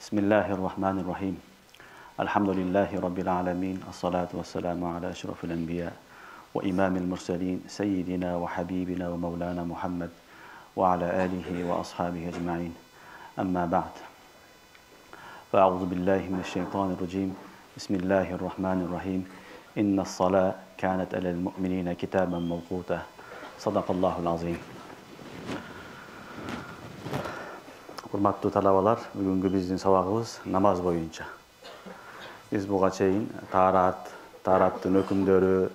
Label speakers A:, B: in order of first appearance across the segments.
A: Bismillahirrahmanirrahim. Elhamdülillahi Rabbil alemin. As-salatu vesselamu ala eşrafil enbiya ve imamil murselin. Seyyidina ve habibina ve mevlana Muhammed ve ala alihi ve ashabihi ecma'in. Amma ba'd. Fa'udhu billahi mineşşeytanirracim. Bismillahirrahmanirrahim. İnne's salâ kânet alel mu'minîne kitâben mevqûtah. Sadakallahul azim. Hurmatlı talabalar, bugünkü bizning sabagımız namaz boyunca. Biz buga çeyin taarattın hükümdörü,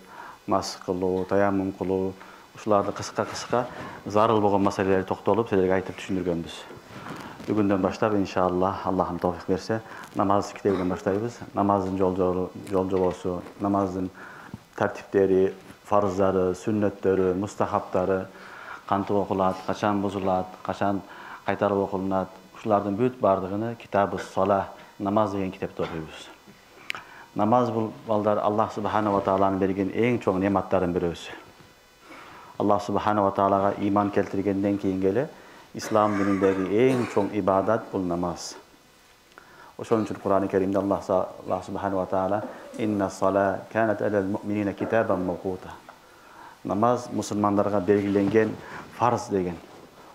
A: mas kılуу, tayammum kılуу, uşulарды kıska zarıl bolgan masaleleri toktolup sizlerge aytıp түшүндүргөнбүz. Bugünden başlap inşallah Allah'ım tawfik berse namaz kitabinden başlayız. Namazın yol namazın tertipleri, farzları, sünnetleri, mustahapları, kantip okulat, kaçan bozulat, kaçan qaytarып okulunat, uşulardın büyük bardığını kitabı salah, namaz degen kitapta okuyuz. Namaz bu balдар Allah subhanahu wa ta'ala'nın bergen en çok nematların birisi. Allah subhanahu wa ta'alaga iman keltirgenden keyin gele İslam dinindeki en çok ibadat bu namaz. Oşun için Kur'an-ı Kerim'de Allah subhanahu wa ta'ala inna salah kanet alel mu'minine kitaben mevquta. Namaz Müslümanlara belgilengen farz degen.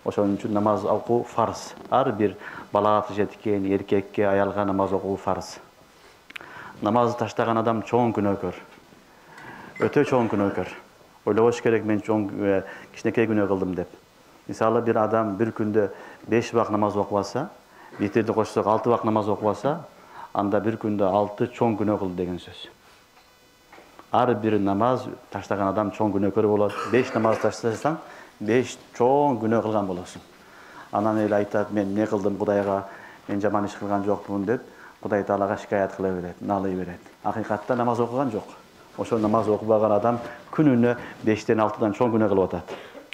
A: Oşun için namaz oku farz. Her bir balagat jetken erkekке, ayalga namaz oku farz. Namazı taştagan adam çoğun günökör. Öte çoğun günökör. Oylaş gerek men çoğun kişineke günö kıldım dep. Misалы bir adam bir günde 5 vakt namaz okubasa, bitirdi koşsak 6 vakt namaz okubasa, anda bir günde 6 çoğun günö kıldı degen söz. Her bir namaz taştagan adam çoğun günökör bolat. 5 namaz taştasan 5 çoğun günö kılgan bolasın. Anan öyle aytat, men ne kıldım Kudayga, men jaman iş kılgan jokmун dep, Kuday Taalaga şikayet kıla beret, nalay beret. Hakikatta namaz okugan jok. Oşo namaz okubagan adam gününe 5'ten 6'dan çoğun günö kılıp atat.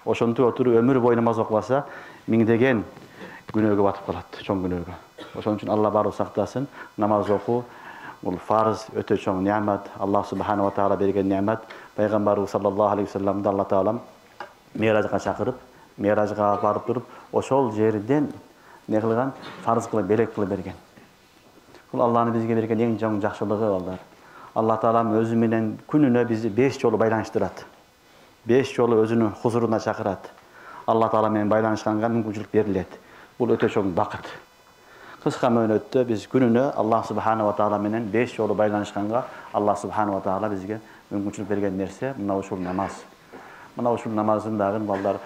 A: Oşontu oturup ömür boyu namaz okubasa, mingdegen günögө batıp kalat, çoğun günögö. Oşon için Allah baro saktasın, namaz oku, bu farz öte çoğun nimet, Allah subhanahu wa ta'ala bergen nimet. Peygamberimiz sallallahu aleyhi ve sellem'de Allah Ta'ala Mirajga çakırıp, Mirajga barıp durup, oşol жерден ne kılgan? Farz kılıp, belek kılıp bergen. Bu Allah'ın bizge bergen en çok jakşılığı balдар. Allah Ta'ala özü menen gününe bizi 5 jolu baylanıştırat. 5 jolu özünün huzuruna çakırat. Allah Ta'ala menen baylanışkanга mümkünçülük berilet. Bu öte çok bakıt. Kıska möhnötte biz gününe Allah Subhanahu wa Ta'ala menen 5 jolu baylanışkanга Allah Subhanahu wa Ta'ala bizge mümkünçülük bergen nerse mına uşul namaz. Mına uşul namazın dagın ballar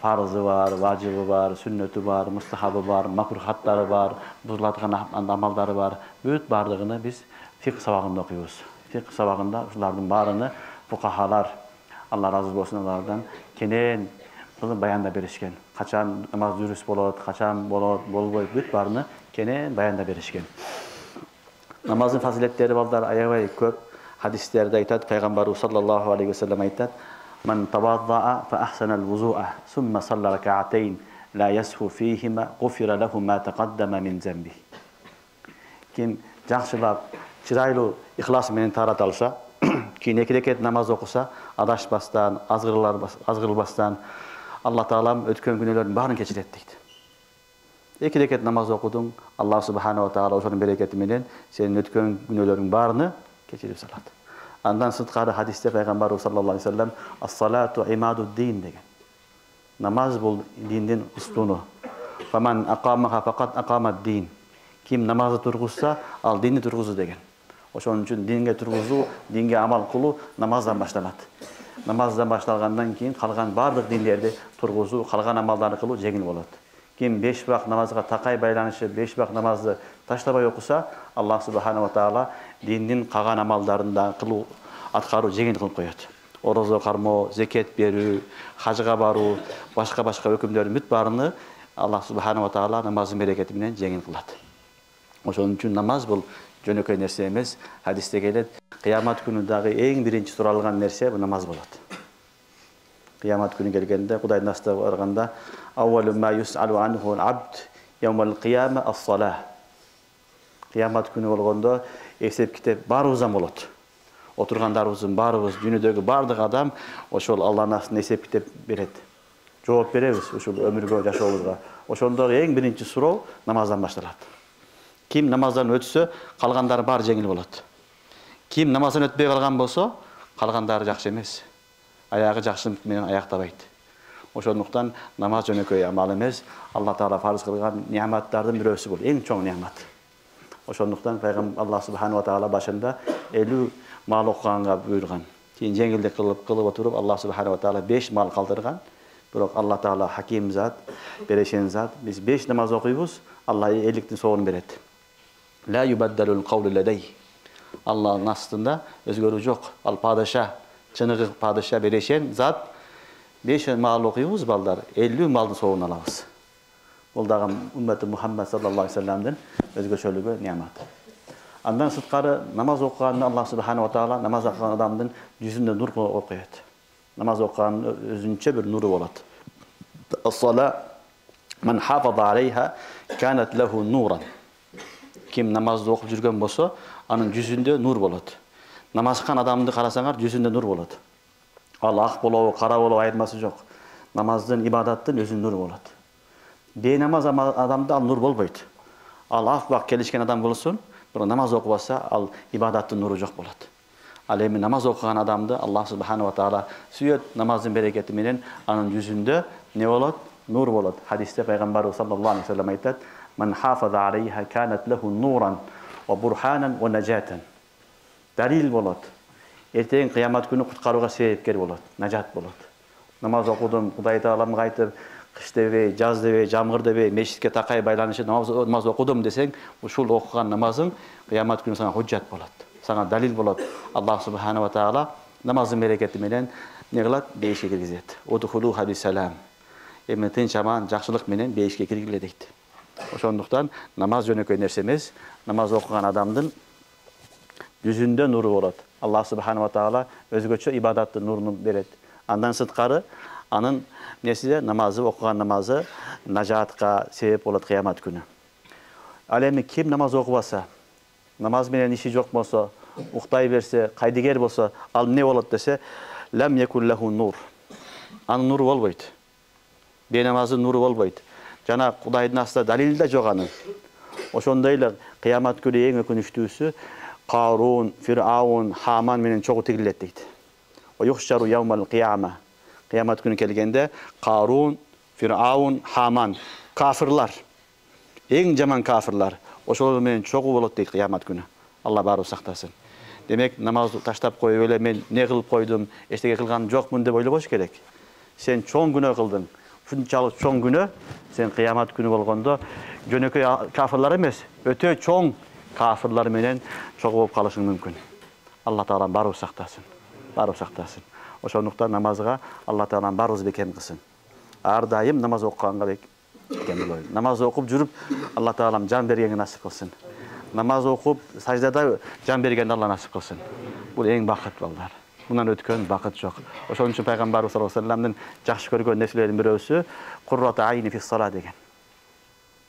A: farzı var, vacibi var, sünneti var, mustahabı var, makruhatları var, buzulatan amalları var. Büyük bardığını biz fiqh sabagında okuyuz. Fiqh sabagında şulardan barını fuqahalar, Allah razı olsun onlardan, kenen bayanda berişken. Kaçan namaz dürüst bolat, kaçan bolboy büyük barını kenen bayanda berişken. Namazın faziletleri balдар ayabay köp. Hadislerde aytat, Peygamberimiz sallallahu aleyhi ve sellem aytat, "Men tawadda'a fa ahsana al-wuzu'a, thumma salla rak'atayn, la yashu fihima, ghufira lahu ma taqaddama min zambi." Kim jakşılap, çıraylı ihlas menen tarat alsa, keyin 2 rekat namaz okusa, adaşbastan, azgırılbastan Allah Ta'alam ötken günelerin barını keçiret deydi. 2 rekat namaz okudun, Allah Subhanahu wa Ta'ala oşonun bereketi menen senin ötken günelerin barını keçirip salat. Andan sıdqarı hadiste Peygamberimiz sallallahu aleyhi ve sellem "As-salatu imadu'd-din" degen. Namaz bul dindin ustunu. "Faman aqamaha faqat aqamad-din." Kim namazı turguzsa, al dinni turguzu degen. Oşon üçün dinge turguzu, dinge amal kulu namazdan başlanat. Namazdan başlangandan keyin kalgan bardıq dinlerde turguzu, kalgan amallarını kılu jеңил bolat. Kim 5 vakt namazga takay baylanışı, 5 vakt namazı taşlabay okusa, Allah Subhanahu wa Ta'ala dinin kalan amallarında kılu atkarı jеңил kılıp koyat. Orozo karmo, zekat berүү, hajga barуу, başka hükümlerin büt barını Allah Subhanahu wa Ta'ala namazın bereketi menen jеңил kılat. Oşon üçün namaz bul jönököy nerse emes. Hadiste gelet, kıyamat günündagi en birinci suralgan nerse bu namaz bolat. Kıyamat günü gelgende, Kuday nasda barganda, "Awwalu ma yus'alu anhu al-'abd yawmal qiyama as-salah." Kıyamat günü bolganda esep kitep barыбыздан bolat. Oturgandarыбыздын barыбыз, dünyadagi bardıq adam oşol Allah'ın astında esep kitep beret. Жооп беребиz oşol ömürgө жашообузга. Oşondagi en birinci suroo namazdan başlalat. Kim namazdan ötse, kalgandары бар жеңіл болады. Kim namazdan ötpей қалған болса, қалгандары жақсы емес. Аяғы жақсы менен аяқтабайды. Ошондуктан намаз жөнөкөй амал эмес, Алла Таала фарыз кылган нияматтардын бирөөсү бул, эң чоң ниямат. Ошондуктан пайгамбар Алла Субхану ва Таала башында 50 мал окуганга буйрган. Кийин жеңилдик кылып отуруп Алла Субхану ва Таала 5 мал калтырган. Бирок Алла Таала хаким зат, берешен зат. Биз 5 намаз окуйбуз, Алла 50-тин соогун берет. Ла юбаддалул каулу ладей. Алланын астында өзгөрүү жок. Ал падыша, чыныгы падыша берешен зат. 5 мал окуйбуз балдар, 50 малдын соогун алабыз. Бул дагы умматы Мухаммад саллаллаху алейхи вассаламдын өзгөчөлүгү ниямат. Андан сырткары намаз окуганда Алла Субхану ва Таала намаз окуган адамдын жүзүндө нур коет. Намаз окуган өзүнчө бир нуру болот. As-sala man hafaza aleyha kanat lahu nuran. Kim namazды окуп жүргөн болсо, анын жүзүндө нур болот. Намаз кылган адамды карасаңар, жүзүндө нур болот. Ал ак болобу, кара болобу айырмасы жок. Намаздын, ибадаттын өзүнүн нуру болот. Бейнамаз адамда ал нур болбойт. Ал ак келишкен адам болсун, бирок намаз окубаса, ал ибадаттын нуру жок болот. Ал эми намаз окуган адамды Алла Субхану ва Таала сүйөт, намаздын берекети менен анын жүзүндө не болот? Нур болот. Хадисте пайгамбарыбыз саллаллаху алейхи ва саллям айтат: "Ман хафаза алейха канат лаху нуран ва бурханан ва najatan." Далил болот. Эртең кыямат күнү куткарууга себепкер болот, нажат болот. Намаз окудум, Кудай Тааламга айтып, кыш дебей, жаз дебей, жамгыр дебей, мешитке такай байланышы намаз окудум десең, ушул окуган намазың кыямат күнү сага худжат болот. Сага далил болот. Аллах Субхану ва Таала намаздын берекети менен не кылат? Бейишке киргизет. Удхулуха бисалам. Эми тынч аман, жакшылык менен бейишке киргиле дейт. Ошондуктан намаз жөнөкөй нерсе эмес, намаз окуган адамдын жүзүндө нуру болот. Аллах Субхану ва Таала өзгөчө ибадаттын нурун берет. Андан сырткары анын несиде намазы, окуган намазы нажатка себеп болот кыямат күнү. Ал эми ким намаз окубаса, намаз менен иши жок болсо, уктай берсе, кайдыгер болсо, ал не болот десе, лам якун лаху нур. Анын нуру болбойт. Бейнамаздын нуру болбойт. Жана Кудайдын астында далил да жок анын. Ошондой эле кыямат күнү эң өкүнүчтүүсү Карун, Фир'аун, Хаман менен чогуу тигилет дейт. Ва юхшару яумал кыяма. Кыямат күнү келгенде Карун, Фир'аун, Хаман кафирлар. Эң жаман кафирлар. Ошолор менен чогуу болот дейт кыямат күнү. Алла баары сактасын. Демек намазды таштап коюп эле мен не кылып койдум, эчтеке кылган жокмун деп ойлобош керек. Сен чоң күнөө кылдың. Ушунчалык чоң күнөө сен кыямат күнү болгондо жөнөкөй кафирлар эмес, өтө чоң кафирлар менен чогуу болуп калышың мүмкүн. Алла Таала баары сактасын. Баары сактасын. Ошондуктан намазга Алла Таала баарыбыз бекем кылсын. Ар дайым намаз окуганга бекем болойлу. Намаз окуп жүрүп Алла Таалам жан бергенге насип кылсын. Намаз окуп саждада жан бергенди Алла насип кылсын. Бул эң бакыт балдар. Мундан өткөн бакыт жок. Ошон үчүн пайгамбарыбыз саллаллаху алейхи вассаламдын жакшы көргөн нерселердин бирөөсү куррата айни фис сала деген.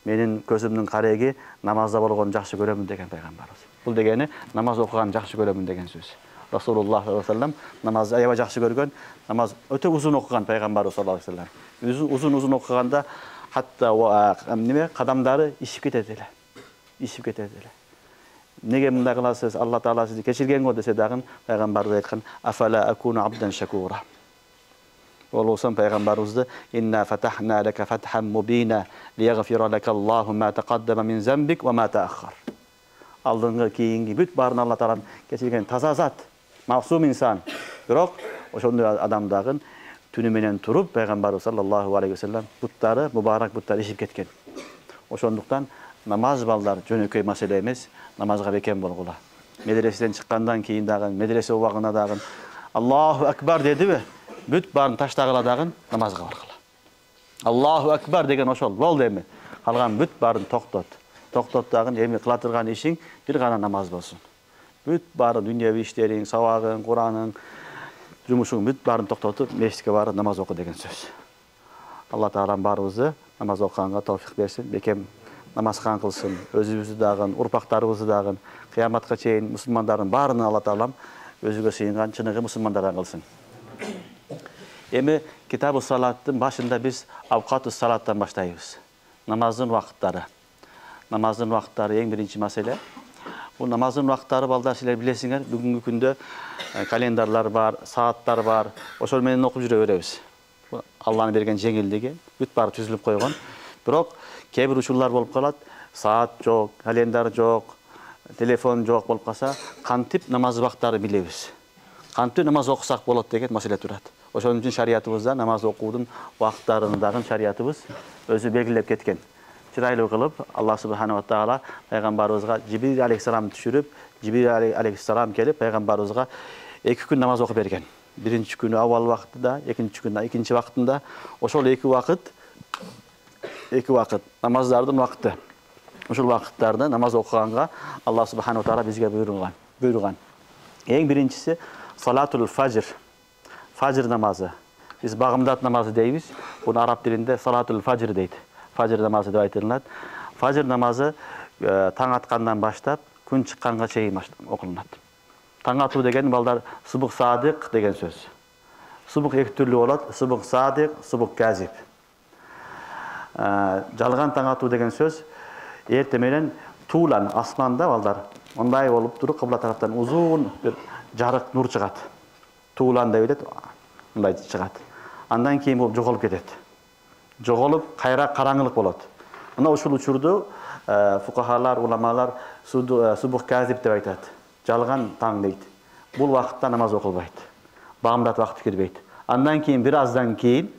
A: Менин көзүмдүн кареги намазда болгон жакшы көрөмүн деген пайгамбарыбыз. Бул дегени намаз окуган жакшы көрөмүн деген сөз. Расулуллах саллаллаху алейхи вассалам намазды аябай жакшы көргөн, намаз өтө узун окуган пайгамбарыбыз саллаллаху алейхи вассалам. Узун окуганда хатта неме кадамдары ишип кетет эле. Ишип кетет эле. Неге мындай кыласыз? Алла Таала сизди кечирген го десе дагы пайгамбарыбыз айткан: "Афала акуну абдан шакура." Olursan Peygamberimizde inna fatahna laka fathan mubina liyaghfira laka Allahu ma taqaddama min zambik ve ma ta'akhkhar. Aldığın keyingi büt barın Allah Taala keçirgen taza zat, masum insan. Bирок ошондой адамдагын түнү менен туруп Peygamberimiz sallallahu aleyhi ve sellem буттары, мубарак буттары ишип кеткен. Ошондуктан намаз балдар жөнөкөй маселе эмес, намазга бекем болгула. Медреседен чыккандан кийин дагы, медресе убагына дагы Аллаху акбар дедиби? Бүт барын таштагыла дагы намазга баргыла. Аллаху акбар деген ошол болду эми. Калган бүт барын токтот. Токтот дагы эми кыла турган ишиң бир гана намаз болсун. Бүт бары дүйнөбү иштериң, сабагың, Кураның, жумушуң бүт барын токтотуп, мешитке барып намаз оку деген сөз. Алла Таалам баарыбызды намаз окуганга товфик берсин, бекем намаз кылган кылсын, өзүбүздү дагы, урпактарыбызды дагы кыяматка чейин мусулмандардын баарына Алла Таалам өзүгө сыйынган чыныгы мусулмандардан кылсын. Эми Китабу салаттын башында биз авкату салаттан баштайбыз. Намаздын убакыттары. Namazın vaqtlары ең бірінші мәселе. Бұл намаздың вақыттары балдар сілер білесіңер, бүгінгі күнде календарлар бар, сааттар бар. Ошол менен окуп жүрө беребиз. Алланын берген жеңилдиги бүт баары түзүлүп койгон. Бирок кээ бир учурлар болуп калат, саат жок, календар жок, телефон жок болуп калса, кантип намаз вакыттары билебиз. Кантип намаз окусак болот деген маселе турат. Ошон үчүн шариятыбызда намаз окуудун вакыттарын дагы шариятыбыз өзү белгилеп кеткен. Чырайлуу кылып Аллах субханаху ва таала пайгамбарыбызга Жибрил алейхиссалам түшүрүп, Жибрил алейхиссалам келип пайгамбарыбызга 2 күн намаз окуп берген. Биринчи күнү авал вакытында, экинчи күнү экинчи вакытында. Ошол 2 вакыт намаздардын вакыты. Ошол вакыттарда намаз окуганга Аллах субханаху ва таала бизге буйруган. Эң биринчиси салатул фажр. Фажр намазы. Биз багымдат намазы дейбиз. Буну араб тилинде салатул фажр дейт. Фажр намазы деп айтылат. Фажр намазы таң аткандан баштап күн чыкканга чейин окулунат. Таң атуу деген балдар субух садык деген сөз. Субух эки түрлүү болот. Субух садык, субух казиб. Жалган таң атуу деген сөз эрте менен туулан асманда балдар мындай болуп туруп кыбла тараптан узун бир жарык нур чыгат. Туулан деп элет, мындай чыгат. Андан кийин бул жоголуп кетет. Жоголуп кайра караңгылык болот. Мына ушул учурду фукахалар, уламалар субух казиб деп айтат. Жалган таң дейт. Бул вакытта намаз окулбайт. Багымдат вакыты кирбейт. Андан кийин бир аздан кийин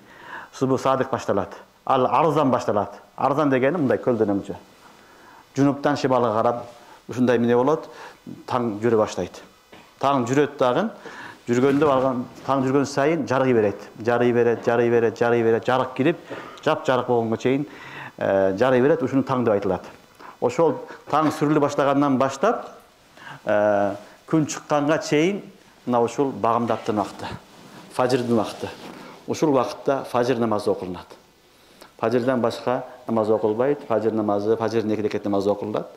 A: субух садык башталат. Ал арзан башталат. Арзан дегени мындай көлдөнөмчө. Жунуптан шималга карап ушундай эмне болот? Таң жүрө баштайт. Таң жүрөт дагы, жүргөндө алган таң жүргөн сайын жарыгы берет. Жарыгы берет. Жарык кирип, жап-жарык болгонго чейин жарыгы берет. Ушуну таң деп айтылат. Ошол таң сүрүлө баштагандан баштап күн чыкканга чейин мына ушул багымдаттын вакыты. Фажрдын вакыты. Ушул вакытта фажр намазы окулунат. Фажрдан башка намаз окулбайт. Фажр намазы, фажрдын 2 рекет намазы окулат.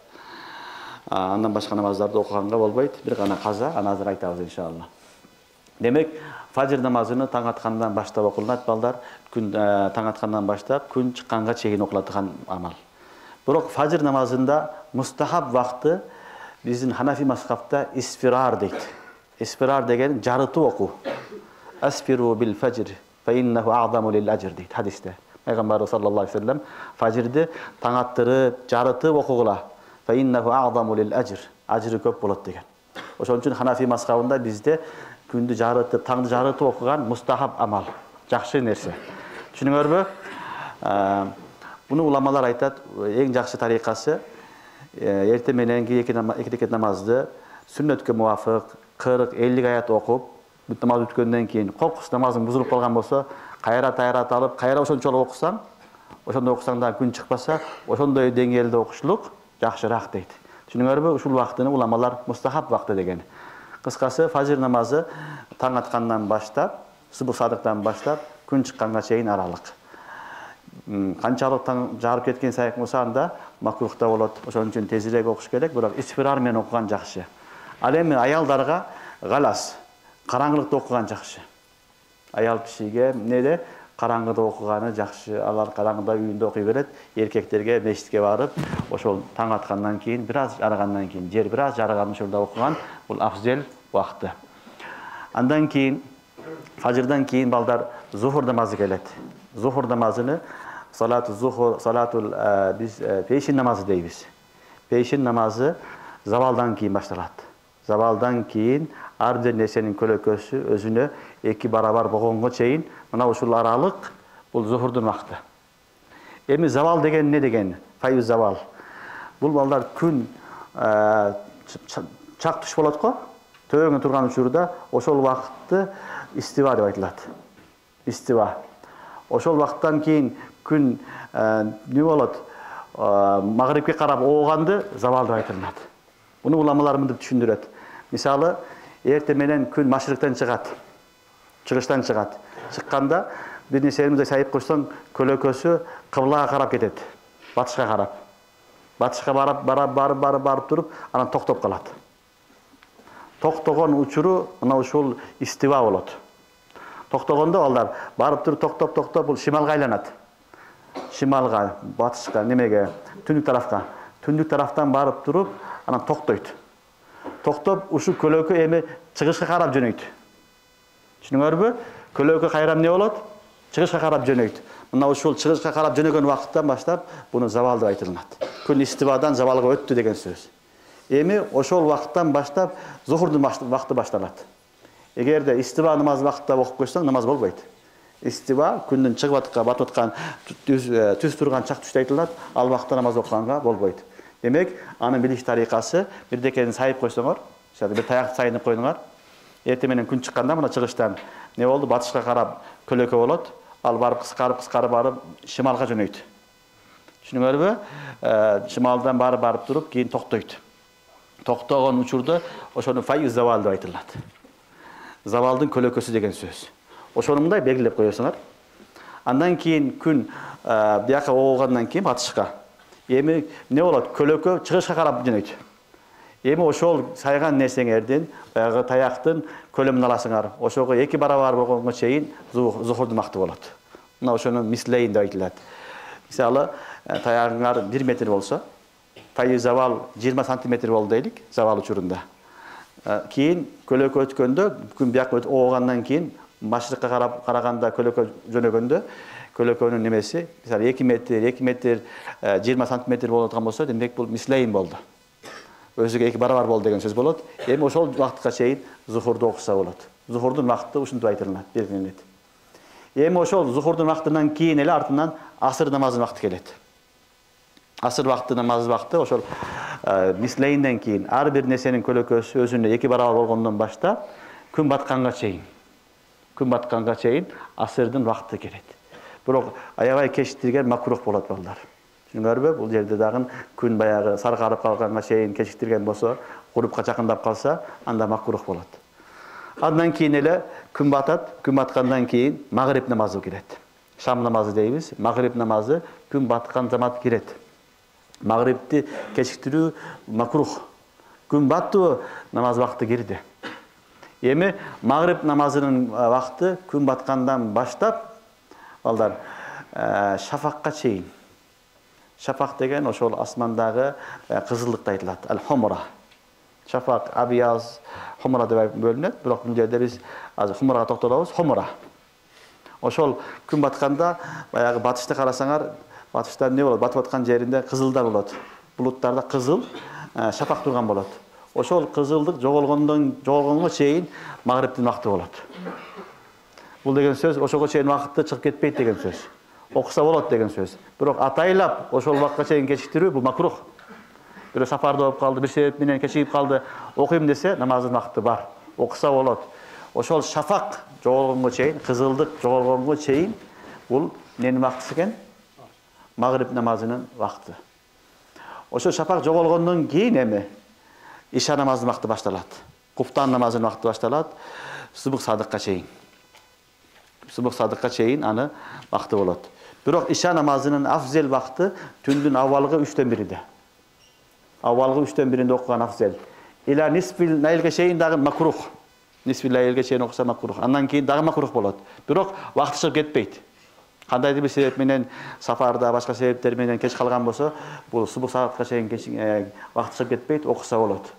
A: Андан башка намаздарды окуганга болбойт. Бир гана каза, аны азыр айтабыз иншалла. Демек, фажр намазыны таң аткандан баштап окулат балдар. Күн таң аткандан баштап күн чыкканга чейин окулатыган амал. Бирок фажр намазында мустахаб вакыты биздин Ханафи мазхабта исфирар дейт. Исфирар деген жарытып окуу. Асфиру бил фажр фа иннаху а'заму лил ажр дейт хадисте. Пайгамбар саллаллаху алейхи вассалам фажрды таң аттырып, жарытып окугула. Фа иннаху а'заму лил ажр. Ажры көп болот деген. Ошон үчүн Ханафи мазхабында бизде күндү жарытып, таңды жарытып окуган мустахаб амал, жакшы нерсе. Түшүнүңөрбү? Буну уламалар айтат, эң жакшы тарикасы эрте мененки 2 рекет намазды сүннөткө муафык 40-50 аят окуп, бүт намаз бүткөндөн кийин кокус намазың бузулуп калган болсо, кайра тайрат алып, кайра ошончолук окусаң, ошондой окусаң да күн чыкпаса, ошондой деңгээлде окушлук жакшыраак дейт. Түшүнүңөрбү? Ушул вакытыны уламалар мустахаб вакыты деген. Кыскасы фажр намазы таң аткандан баштап, субух садыктан баштап күн чыкканга чейин аралык. Канчалык таң жарып кеткен сайын болса анда макрухта болот. Ошон үчүн тезирээк окуш керек, бирок исфирар менен окуган жакшы. Ал эми аялдарга галас, караңгылыкта окуган жакшы. Аял кишиге эмнеде караңгыда окуганы жакшы. Алар караңгыда үйүндө окуй берет. Эркектерге мешитке барып, ошол таң аткандан кийин, бир аз жарыгандан кийин, жер бир аз жарыган учурда окуган бул афзел вакыты. Андан кийин фажрдан кийин балдар зухур намазы келет. Зухур намазыны салатул биз пейшин намазы дейбиз. Пейшин намазы завалдан кийин башталат. Завалдан кийин ар бир нерсенин көлөкөсү өзүнө 2 барабар болгонго чейин мына ушул аралык бул зухурдун вакыты. Эми завал деген эмне деген? Файыз завал. Бул балдар күн чак туш болот го. Төбөңө турган учурда ошол вакытты истива деп айтылат. Истива. Ошол вакыттан кийин күн не болот? Магрибке карап ооганды завал деп айтылат. Буну уламалар мынтип түшүндүрөт. Мисалы, эрте менен күн машрыктан чыгат. Чыгыштан чыгат. Чыкканда бир нерсени сайып койсоң, көлөкөсү кыблага карап кетет. Батышка карап. Батышка барып туруп, анан токтоп калат. Токтогон учуру мына ушул истива болот. Токтогондо алар барып туруп токтоп бул шималга айланат. Шималга, батышка, немеге, түнүк тарафка. түндүк тарафтан барып туруп, анан токтойт. Токтоп, ушу көлөкө эми чыгышка карап жөнөйт. Түшүнүңөрбү? Көлөкө кайрам эмне болот? Чыгышка карап жөнөйт. Мына ушул чыгышка карап жөнөгөн убакыттан баштап буну завал деп айтылат. Күн истибадан завалга өттү деген сөз. Эми ошол убакыттан баштап зухурдун вакыты башталат. Эгерде истиба намаз вакытта окуп койсоң, намаз болбойт. Истиба күндүн чыгып аткан, батып аткан, түз турган чак түштө айтылат, ал вакытта намаз окуганга болбойт. Демек, анын билиш тарикасы бирдекени сайып койсоңор, бир таякты сайынып койдуңар. Эртең менен күн чыкканда мына чыгыштан не болду? Батышка карап көлөкө болот. Ал барып кыскарып барып шымалга жөнөйт. Түшүнүңөрбү? Шымалдан барып туруп, кийин токтойт. Токтогон учурда ошону файыз завал деп айтылат. Завалдын көлөкөсү деген сөз. Ошону мындай белгилеп коесуңар. Андан кийин күн бияка оолгандан кийин батышка. Эми эмне болот? Көлөкө чыгышка карап жөнөйт. Эми ошол сайган нерсеңердин, баягы таяктын көлөмүн аласыңар. Ошого 2 барабар болгонго чейин зухурдун вакыты болот. Мына ошону мислейин деп айтылат. Мисалы, таягыңар 1 метр болсо, файыз завал 20 сантиметр болду дейлик, завал учурунда. Кийин көлөкө өткөндө, күн бияка ооггандан кийин машрыкка караганда көлөкө жөнөгөндө, көлөкөнүн немеси, мисалы 2 метр 20 сантиметр болоткан болсо, демек бул мислейин болду. Өзүгө 2 барабар болду деген сөз болот. Эми ошол вакытка чейин зухурду окуса болот. Зухурдун вакыты ушинтип айтылат, белгиленет. Эми ошол зухурдун вакытынан кийин эле артынан асыр намазынын вакыты келет. Асыр вакыты намаз вакыты ошол мислейинден кийин ар бир нерсенин көлөкөсү өзүнө 2 барабар болгондон баштап күн батканга чейин асырдын вакыты келет. Бирок аябай кечиктирген макрух болот балдар. Түшүнүңөрбү? Бул жерде дагы күн баягы саргарып калганга чейин кечиктирген болсо, курупка жакындап калса, анда макрух болот. Андан кийин эле күн батат, күн баткандан кийин магриб намазы кирет. Шам намазы дейбиз. Магриб намазы күн баткан замат кирет. Магрибти кечиктирүү макрух. Күн баттыбы, намаз вакыты кирди. Эми магриб намазынын вакыты күн баткандан баштап, балдар, шафакка чейин. Шафак деген ошол асмандагы кызылдыкты айтылат. Ал-хумра. Шафак, абияз, хумра деп бөлүнөт. Бирок бул жерде биз азыр хумрага токтолобуз. Хумра. Ошол күн батканда баягы батышты карасаңар, батышта эмне болот? Батып аткан жеринде кызылдар болот. Булуттарда кызыл шафак турган болот. Ошол кызылдык жоголгонго чейин магрибтин вакыты болот. Бул деген сөз ошого чейин вакытты чыгып кетпейт деген сөз. Окуса болот деген сөз. Бирок атайлап ошол вакытка чейин кечиктирүү бул макрух. Бирок сапарда болуп калды, бир себеп менен кечигип калды, окуйм десе, намаздын вакыты бар. Окуса болот. Ошол шафак жоголгонго чейин, кызылдык жоголгонго чейин бул эмненин вакыты экен? Магриб намазынын вакыты. Ошол шафак жоголгондон кийин эми иша намазынын вакыты башталат. Куфтан намазынын вакыты башталат. Субух садыкка чейин. Субух садыкка чейин аны вакыты болот. Бирок иша намазынын афзел вакыты түндүн авалгы 3/1-де. Авалгы 3/1-де окуган афзел. Иля нисфил лайлга чейин дагы макрух. Нисфил лайлга чейин окуса макрух. Андан кийин дагы макрух болот. Бирок вакыты чыгып кетпейт. Кандайдыр бир себеп менен сафарда, башка себептер менен кеч калган болсо, бул субух саатка чейин вакыты чыгып кетпейт, окуса болот.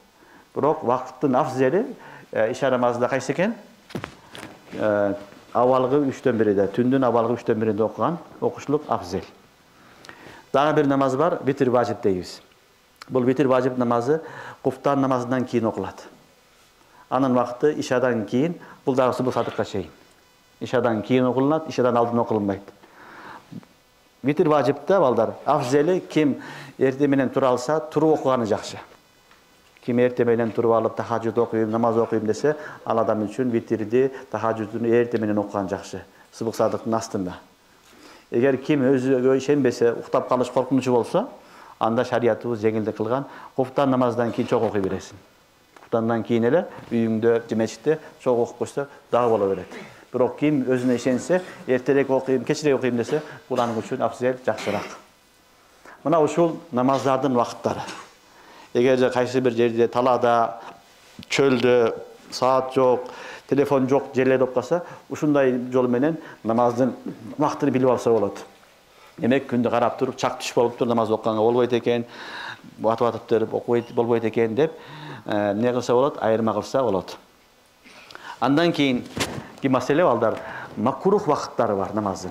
A: Бирок вакыттын афзели иша намазында кайсы экен? Авалгы 3/1-де, түндүн авалгы 3/1-де окуган окушлук афзел. Дагы бир намаз бар, витр важип дейбиз. Бул витр важип намазы куфтан намазынан кийин окулат. Анын вакыты ишадан кийин, бул дагы субух садыкка чейин. Ишадан кийин окулунат, ишадан алдын окулунбайт. Витр важипте балдар, афзели ким эрте менен тура алса, туруп окуганы жакшы. Ким эрте менен туруп алып тахажжуд окуйм, намаз окуйм десе, ал адам үчүн витрди, тахажжудун эрте менен окуган жакшы. Субух садыктын астында. Эгер ким өзүгө ишенбесе, уктап калыш коркунучу болсо, анда шариятыбыз жеңилдик кылган, куфтан намаздан кийин чок окуй бересиң. Куфтандан кийин эле үйүңдө, мечитте чок окуп койсо дагы боло берет. Бирок ким өзүнө ишенсе, эртерээк окуйм, кечирээк окуйм десе, бул анын үчүн афзел, жакшыраак. Мына ушул намаздардын вакыттары. Эгер кайсы бир жерде талаада, чөлдө, саат жок, телефон жок жерлерде болуп калса, ушундай жол менен намаздын вакытын билип алса болот. Demek күндү карап туруп чак түш болуп туруп намаз окуганга болбойт экен, батып туруп окубойт болбойт экен деп не кылса болот, айырма кылса болот. Андан кийинки маселе балдар, макрух вакыттары бар намаздын.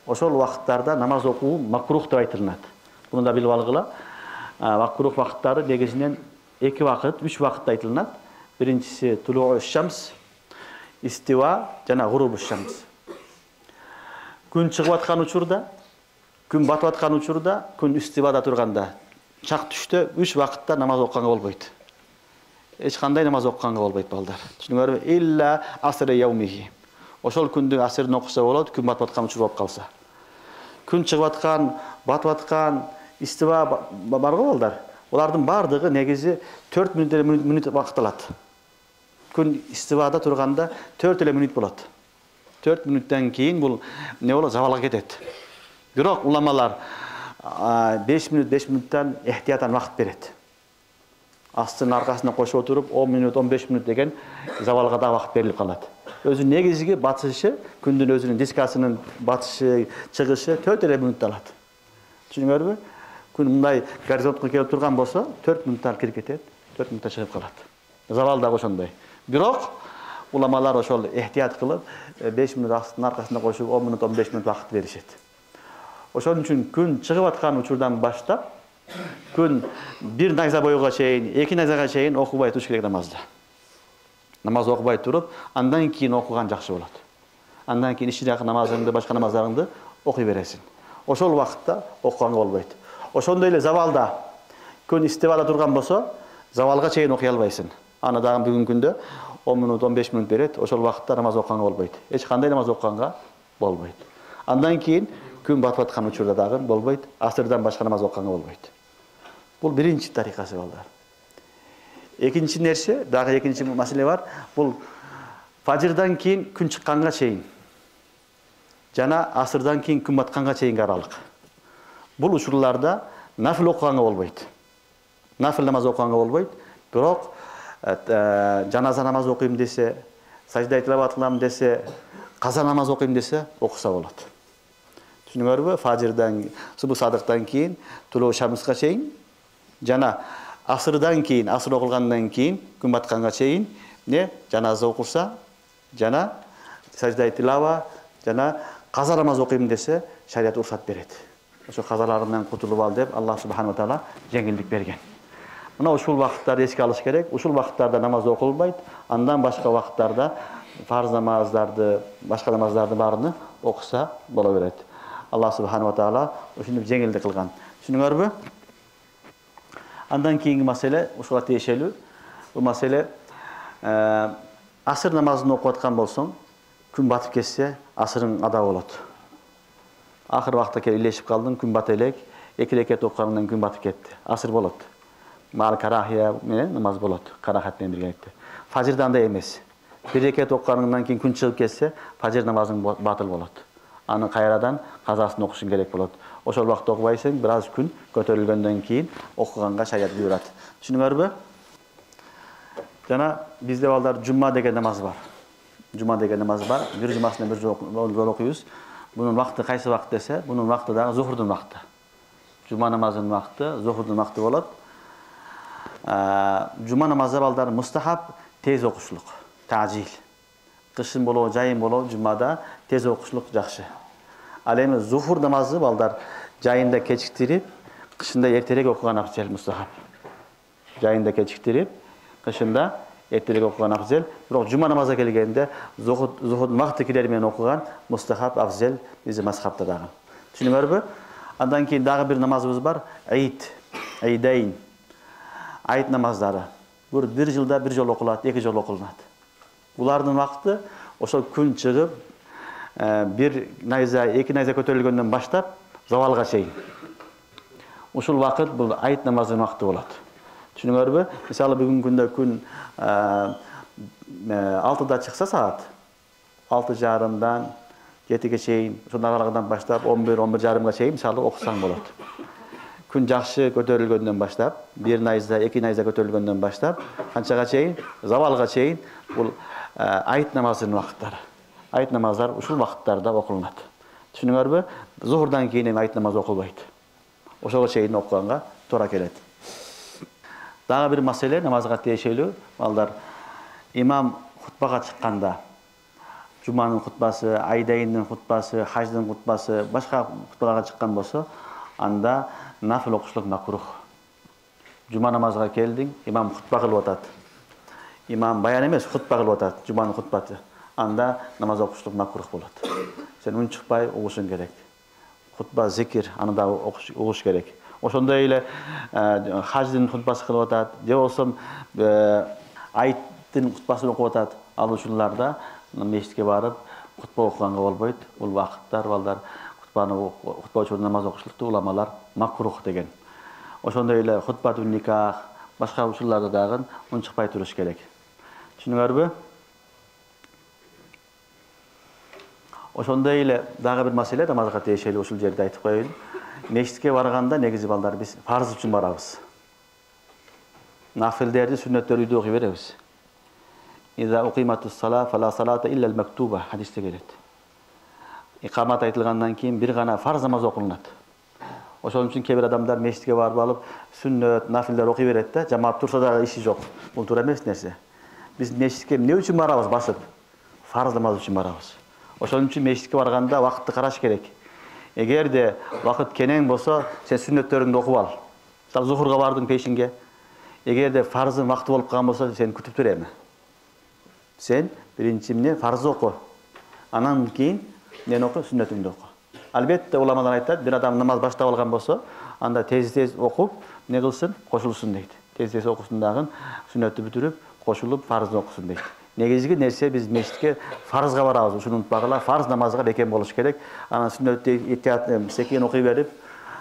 A: Ошол вакыттарда намаз окуу макрух деп айтылат. Буну да билип алгыла. Макрух вакыттары негизинен 2 вакыт, 3 вакытта айтылат. Биринчиси тулуу шамс, истива жана гурубу шамс. Күн чыгып аткан учурда, күн батып аткан учурда, күн истивада турганда, чак түштө 3 вакытта намаз окуганга болбойт. Эч кандай намаз окуганга болбойт балдар. Түшүнүңөрбү? Илля асры яумихи. Ошол күндүн асырын окуса болот, күн батып аткан учур болуп калса. Күн чыгып аткан, батып аткан, истива бар го балдар. Олардын бардыгы негизи 4 мүнөт вакыт алат. Күн истивада турганда 4 эле мүнөт болот. 4 мүнөттөн кийин бул не болот, завалга кетет. Бирок уламалар 5 мүнөттөн эхтиятан вакыт берет. Астын аркасына кошуп отуруп 10 мүнөт, 15 мүнөт деген завалга да вакыт берилип калат. Өзү негизги батышы, күндүн өзүнүн дискасынын батышы, чыгышы 4 эле мүнөт алат. Түшүнүңөрбү? Күн мындай горизонтко келип турган болсо, 4 мүнөттө кирип кетет, 4 мүнөттө чыгып калат. Завал да ошондой. Бирок уламалар ошол эхтият кылып 5 мүнөт астын аркасына кошуп 10 мүнөт, 15 мүнөт вакыт беришет. Ошон үчүн күн чыгып аткан учурдан баштап күн 1 найза боюга чейин, 2 найзага чейин окубай туруш керек намазды. Намаз окубай туруп, андан кийин окуган жакшы болот. Андан кийин иширак намазыңды, башка намаздарыңды окуй бересиң. Ошол вакытта окуганга болбойт. Ошондой эле завалда күн истивада турган болсо, завалга чейин окуй албайсың. Аны дагы бүгүнкү күндө 10 мүнөт, 15 мүнөт берет. Ошол вакытта намаз окуганга болбойт. Эч кандай намаз окуганга болбойт. Андан кийин күн батып аткан учурда дагы болбойт. Асырдан башка намаз окуганга болбойт. Бул биринчи тарикасы балдар. Экинчи нерсе, дагы экинчи маселе бар. Бул фажырдан кийин күн чыкканга чейин жана асырдан кийин күн батканга чейинки аралык. Бул учурларда нафил окуганга болбойт. Нафил намаз окуганга болбойт. Бирок жаназа намаз окуйм десе, сажда тилават кылам десе, каза намаз окуйм десе, окуса болот. Түшүнүңөрбү? Фажырдан, субух садыктан кийин тулуу шамска чейин жана асырдан кийин, асыр окулгандан кийин күн батканга чейин не жаназа окулса, жана сажда тилава жана каза намаз окуйм десе, шарият уруксат берет. Ошо казаларынан кутулуп ал деп Аллах субханаху ва таала жеңилдик берген. Мына ушул вакыттарды эске алыш керек. Ушул вакыттарда намаз окулбайт. Андан башка вакыттарда фарз намаздарды, башка намаздарды баарыны окуса боло берет. Аллах субханаху ва таала ушуну жеңилдик кылган. Түшүнүңөрбү? Андан кийинки маселе ушуга тиешелүү. Бул маселе асыр намазын окуп аткан болсоң, күн батып кетсе, асырың ада болот. Акыр вакытта келип илешип калдың, күн бата элек, 2 рекет окугандан күн батып кетти. Асыр болот. Мал карахия менен намаз болот. Карахат менен биргеликте. Фажырда андай эмес. 1 рекет окугандан кийин күн чыгып кетсе, фажыр намазың батыл болот. Аны кайрадан казасын окушуң керек болот. Ошол вакытта окубайсың, бир аз күн көтөрүлгөндөн кийин окуганга шарият буйрат. Түшүнүңөрбү? Жана бизде балдар жума деген намаз бар. Жума деген намаз бар. Бир жумасына бир жолу окуйбуз. Bunun vakti qaysi vaqt dese, bunun vakti da zuhurдун vakti. Cuma namazının vakti, zuhurдун vakti bolot. Cuma namazı balдар mustahab tez okuşluk, tacil. Kışın bolo, jayın bolo, cumada tez okuşluk jakşı. Al endi zuhur namazı balдар jayında kechiktirip, kışında erterek okugan afzal mustahab. Jayında kechiktirip, kışında erterek okugan afzal. Biroq cuma namaza kelgende zuhurдун vakti kiler menен okugan mustahab afzal bizim mazhabda dagы. Түшүнүңөрбү? Андан кийин дагы бир намазыбыз бар, Eid, Eidayn. Ayet namazdары. Bir жылда bir жолу окулат, 2 жолу окулат. Булардын вакыты ошол күн чыгып, 1 найза, 2 найза көтөрүлгөндөн баштап завалга чейин. Ушул вакыт бул айт намазынын вакыты болот. Түшүнүңөрбү? Мисалы бүгүнкү күндө күн 6-да чыкса саат 6:30-дан 7-ге чейин, ошол аралыгынан баштап 11-11:30-га чейин мисалы окусаң болот. Күн жакшы көтөрүлгөндөн баштап, 1 найза, 2 найза көтөрүлгөндөн баштап, канчага чейин, завалга чейин бул айт намазынын вакыттары. Айт намаздар ушул вакыттарда окулунат. Түшүнүңөрбү? Zuhurdan кийин айт намазы окулбайт. Ошого чейин окуганга туура келет. Дагы бир маселе намазга тиешелүү, балдар, имам хутбага чыкканда, жуманын хутбасы, айдайындын хутбасы, хаждын хутбасы, башка хутбаларга чыккан болсо, анда нафил окушлук макрух. Жума намазга келдиң, имам хутба кылып атат. Имам баян эмес, хутба кылып атат, жуманын хутбасы. Анда намаз окушлук макрух болот. Сен унчукпай угушуң керек. Хутба зикир, аны да угуш керек. Ошондой эле хаждын хутбасы кылып атат, же болсо айттын хутбасын окуп атат. Ал ушуларда мешитке барып хутба окуганга болбойт. Бул вакыттар балдар хутба учурда намаз окушлукту уламалар макрух деген. Ошондой эле хутбатун никах, башка учурларда дагы унчукпай туруш керек. Түшүнүңөрбү? Ошондой эле дагы бир маселе намазга тиешелүү ушул жерде айтып коеюн. Мешитке барганда негизи балдар биз фарз үчүн барабыз. Нафилдерди, сүннөттөрдү үйдө окуй беребиз. Иза уқиматус сала фала салата илля ал-мактуба хадисте келет. Икамат айтылгандан кийин бир гана фарз намаз окулунат. Ошон үчүн кээ бир адамдар мешитке барып алып сүннөт, нафилдер окуй берет да, жамаат турса да иши жок. Бул туура эмес нерсе. Биз мешитке эмне үчүн барабыз басып? Фарз намаз үчүн барабыз. Ошон үчүн мешитке барганда вакытты караш керек. Эгерде вакыт кенен болсо, сен сүннөттөрүңдү окуп ал. Мисалы зухурга бардың пешинге. Эгерде фарздын вакыты болуп калган болсо, сен күтүп тур эми. Сен биринчи эмне фарз оку. Анан кийин эмнени оку? Сүннөтүңдү оку. Албетте уламалар айтат, бир адам намаз баштап алган болсо, анда тез-тез окуп, эмне кылсын? Кошулсын дейт. Тез-тез окусын дагы, сүннөттү бүтүрүп, кошулуп фарзды окусын дейт. Негизги нерсе биз мешитке фарзга барабыз. Ушуну унутпагыла, фарз намазга бекем болуш керек. Анан сүннөттү итият секин окуй берип,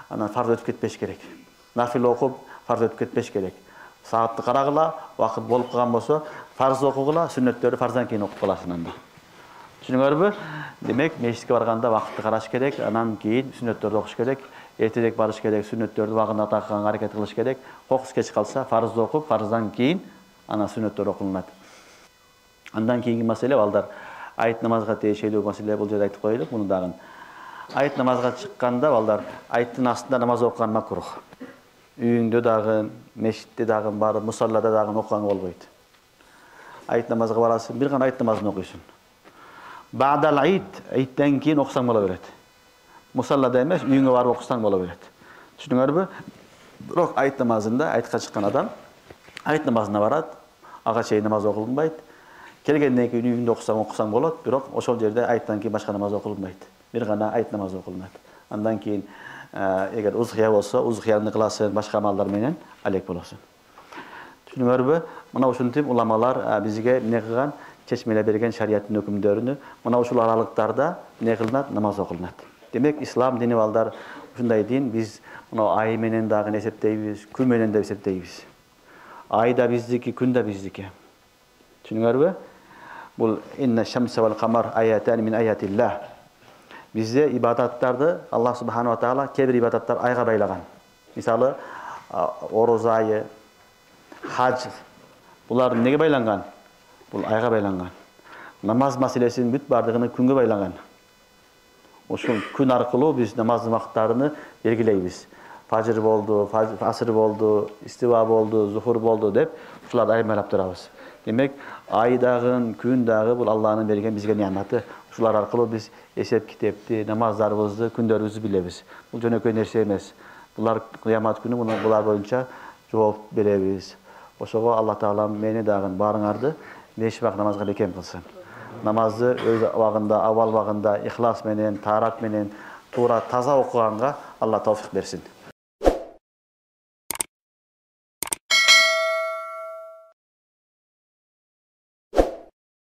A: анан фарз өтүп кетпеш керек. Нафил окуп, фарз өтүп кетпеш керек. Саатты карагыла, вакыт болуп калган болсо, фарз окугула, сүннөттөрдү фарздан кийин окуп каласың анда. Түшүнүңөрбү? Демек, мешитке барганда вакытты караш керек, анан кийин сүннөттөрдү окуш керек, эртерээк барыш керек, сүннөттөрдү убагында такканга аракет кылыш керек. Кокус кеч калса, фарзды окуп, фарздан кийин анан сүннөттөр окулунат. Андан кийинки маселе балдар, айт намазга тиешелүү маселе бул жерде айтып коелук, муну дагы. Айт намазга чыкканда балдар, айттын астында намаз окуган макрух. Үйүңдө дагы, мешитте дагы барып, мусаллада дагы окуганга болбойт. Айт намазга барасың, бир гана айт намазын окуйсуң. Баъдал айт, айттан кийин окусаң боло берет. Мусаллада эмес, үйүңө барып окусаң боло берет. Түшүнүңөрбү? Бирок айт намазында, айтка чыккан адам айт намазына барат, ага чейин намаз окулунбайт. Келгенден кийин үйүндө окусаң болот, бирок ошол жерде айттан кийин башка намаз окулунбайт. Бир гана айт намазы окулунат. Андан кийин эгер узхия болсо, узхияны кыласың, башка амалдар менен алек болосуң. Түшүнүңөрбү? Мына ушинтип уламалар бизге эмне кылган? Чечмелеп берген шариаттын өкүмдөрүнү мына ушул аралыктарда эмне кылынат? Намаз окулунат. Демек, ислам дини балдар ушундай дин, биз мына ай менен дагы эсептейбиз, күн менен да эсептейбиз. Ай да биздики, күн да биздики. Түшүнүңөрбү? Бул инна шамса вал камар аятан мин аятиллах. Бизде ибадаттарды Аллах субхана ва таала кээ бир ибадаттар айга байлаган. Мисалы, ороза айы, хадж. Булар неге байланган? Бул айга байланган. Намаз маселесинин бүт бардыгын күнгө байланган. Ошол күн аркылуу биз намаздын вакыттарыны белгилейбиз. Фажр болду, асыр болду, истива болду, зухур болду деп ушуларды аймалап турабыз. Демек, ай дагы, күн дагы бул Аллахтын берген бизге неаматы. Ушулар аркылуу биз эсеп китепти, намаздарыбызды, күндөрүбүздү билебиз. Бул жөнөкөй нерсе эмес. Булар кыямат күнү булар боюнча жооп беребиз. Ошого Алла Таала мени дагы баарыңарды 5 вакыт намазга бекем кылсын. Намазды өз убагында, авал убагында ихлас менен, таарат менен, туура таза окуганга Алла тауфик берсин.